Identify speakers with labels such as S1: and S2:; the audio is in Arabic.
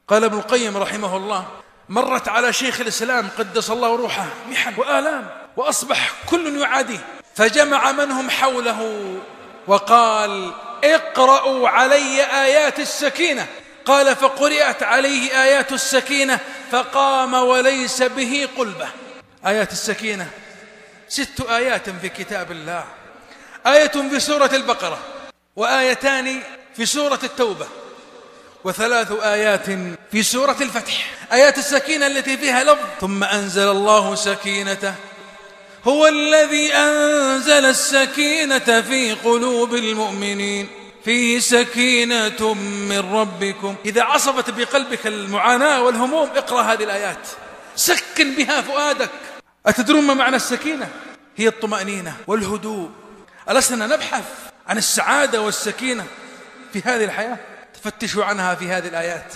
S1: قال ابن القيم رحمه الله: مرت على شيخ الإسلام قدس الله روحه محن وآلام، وأصبح كل يعاديه، فجمع من هم حوله وقال: اقرأوا علي آيات السكينة. قال: فقرأت عليه آيات السكينة فقام وليس به قلبة. آيات السكينة 6 آيات في كتاب الله، آية في سورة البقرة، وآيتان في سورة التوبة، و3 آيات في سورة الفتح. آيات السكينة التي فيها لفظ: ثم أنزل الله سكينته، هو الذي أنزل السكينة في قلوب المؤمنين، فيه سكينة من ربكم. إذا عصبت بقلبك المعاناة والهموم اقرأ هذه الآيات، سكن بها فؤادك. أتدرون ما معنى السكينة؟ هي الطمأنينة والهدوء. ألسنا نبحث عن السعادة والسكينة في هذه الحياة؟ تفتشوا عنها في هذه الآيات.